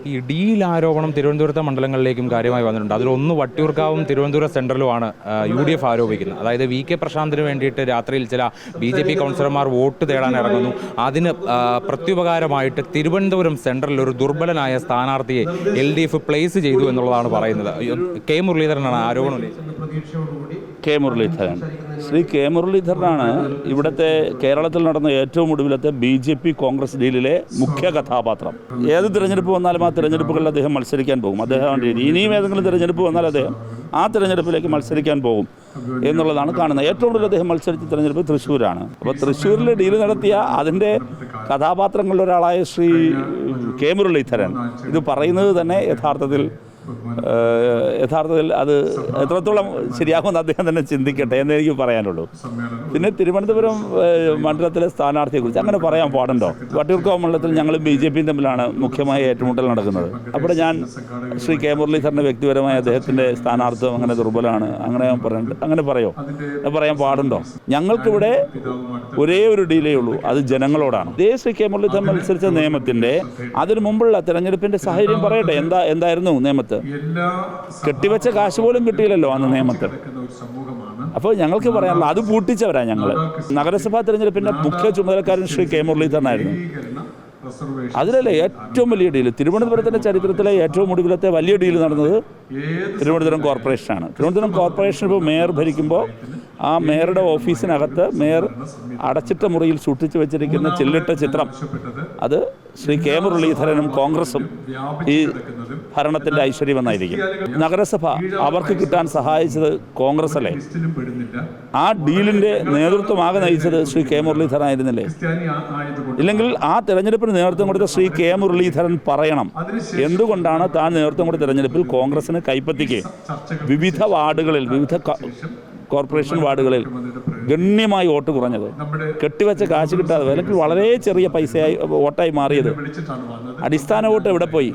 ഈ ഡീൽ ആരോപണം തിരുവനന്തപുരത്തെ മണ്ഡലങ്ങളിലേക്കും കാര്യമായി വന്നിട്ടുണ്ട്. അതിലൊന്ന് വട്ടിയൂർക്കാവും തിരുവനന്തപുരം സെൻട്രലുമാണ് UDF ആരോപിക്കുന്നത്. അതായത് VK പ്രശാന്തിന് വേണ്ടിയിട്ട് രാത്രിയിൽ ചില BJP കൗൺസിലർമാർ വോട്ട് തേടാൻ ഇറങ്ങുന്നു. അതിന് പ്രത്യുപകാരമായിട്ട് തിരുവനന്തപുരം സെൻട്രലിൽ ഒരു ദുർബലനായ സ്ഥാനാർത്ഥിയെ LDF പ്ലേസ് ചെയ്തു എന്നുള്ളതാണ് പറയുന്നത്. K മുരളീധരനാണ് ആരോപണം ഉന്നയിച്ചത്. K മുരളീധരൻ, ശ്രീ K മുരളീധരനാണ് ഇവിടുത്തെ കേരളത്തിൽ നടന്ന ഏറ്റവും ഒടുവിലത്തെ BJP കോൺഗ്രസ് ഡീലിലെ മുഖ്യ കഥാപാത്രം. ഏത് തിരഞ്ഞെടുപ്പ് വന്നാലും ആ തിരഞ്ഞെടുപ്പുകളിൽ അദ്ദേഹം മത്സരിക്കാൻ പോകും. അദ്ദേഹം ഇനിയും ഏതെങ്കിലും തിരഞ്ഞെടുപ്പ് വന്നാൽ അദ്ദേഹം ആ തിരഞ്ഞെടുപ്പിലേക്ക് മത്സരിക്കാൻ പോകും എന്നുള്ളതാണ് കാണുന്നത്. ഏറ്റവും കൂടുതൽ അദ്ദേഹം മത്സരിച്ച തിരഞ്ഞെടുപ്പ് തൃശ്ശൂരാണ്. അപ്പോൾ തൃശ്ശൂരിൽ ഡീൽ നടത്തിയ അതിൻ്റെ കഥാപാത്രങ്ങളിൽ ഒരാളായ ശ്രീ K മുരളീധരൻ ഇത് പറയുന്നത് തന്നെ യഥാർത്ഥത്തിൽ അത് എത്രത്തോളം ശരിയാകുമെന്ന് അദ്ദേഹം തന്നെ ചിന്തിക്കട്ടെ എന്ന് എനിക്ക് പറയാനുള്ളൂ. പിന്നെ തിരുവനന്തപുരം മണ്ഡലത്തിലെ സ്ഥാനാർത്ഥിയെക്കുറിച്ച് അങ്ങനെ പറയാൻ പാടുണ്ടോ? വട്ടിയൂർക്കാവ് മണ്ഡലത്തിൽ ഞങ്ങളും BJPയും തമ്മിലാണ് മുഖ്യമായ ഏറ്റുമുട്ടൽ നടക്കുന്നത്. അവിടെ ഞാൻ ശ്രീ K മുരളീധരൻ്റെ വ്യക്തിപരമായ അദ്ദേഹത്തിൻ്റെ സ്ഥാനാർത്ഥിത്വം അങ്ങനെ ദുർബലമാണ് അങ്ങനെ പറയാൻ പാടുണ്ടോ? ഞങ്ങൾക്കിവിടെ ഒരേ ഒരു ഡീലേ ഉള്ളൂ, അത് ജനങ്ങളോടാണ്. ഇതേ ശ്രീ K മുരളീധരൻ മത്സരിച്ച നിയമത്തിൻ്റെ അതിനു മുമ്പുള്ള തെരഞ്ഞെടുപ്പിൻ്റെ സാഹചര്യം പറയട്ടെ. എന്തായിരുന്നു നിയമത്തിൽ? കെട്ടിവെച്ച കാശ് പോലും കിട്ടിയില്ലല്ലോ അന്ന് നിയമത്തിൽ. അപ്പോൾ ഞങ്ങൾക്ക് പറയാനുള്ള അത് പൂട്ടിച്ചവരാ ഞങ്ങൾ. നഗരസഭാ തെരഞ്ഞെടുപ്പിൻ്റെ മുഖ്യ ചുമതലക്കാരൻ ശ്രീ K മുരളീധരനായിരുന്നു. അതിലല്ലേ ഏറ്റവും വലിയ ഡീല് തിരുവനന്തപുരത്തിൻ്റെ ചരിത്രത്തിലെ ഏറ്റവും ഒടുവിലത്തെ വലിയ ഡീല് നടന്നത് തിരുവനന്തപുരം കോർപ്പറേഷനാണ്. തിരുവനന്തപുരം കോർപ്പറേഷൻ ഇപ്പോൾ മേയർ ഭരിക്കുമ്പോൾ ആ മേയറുടെ ഓഫീസിനകത്ത് മേയർ അടച്ചിട്ട മുറിയിൽ സൂക്ഷിച്ചു വെച്ചിരിക്കുന്ന ചില്ലിട്ട ചിത്രം അത് ശ്രീ K മുരളീധരനും കോൺഗ്രസും ഈ ഭരണത്തിൻ്റെ ഐശ്വര്യമെന്നായിരിക്കും. നഗരസഭ അവർക്ക് കിട്ടാൻ സഹായിച്ചത് കോൺഗ്രസ് അല്ലേ? ആ ഡീലിൻ്റെ നേതൃത്വമാകെ നയിച്ചത് ശ്രീ K മുരളീധരൻ ആയിരുന്നില്ലേ? ഇല്ലെങ്കിൽ ആ തെരഞ്ഞെടുപ്പിന് നേതൃത്വം കൊടുത്ത ശ്രീ K മുരളീധരൻ പറയണം എന്തുകൊണ്ടാണ് താൻ നേതൃത്വം കൊടുത്ത തെരഞ്ഞെടുപ്പിൽ കോൺഗ്രസിന് കൈപ്പറ്റിക്ക് വിവിധ വാർഡുകളിൽ കോർപ്പറേഷൻ വാർഡുകളിൽ ഗണ്യമായി വോട്ട് കുറഞ്ഞത്, കെട്ടിവെച്ച കാശ് കിട്ടാതെ അല്ലെങ്കിൽ വളരെ ചെറിയ പൈസയായി വോട്ടായി മാറിയത്. അടിസ്ഥാന വോട്ട് എവിടെ പോയി?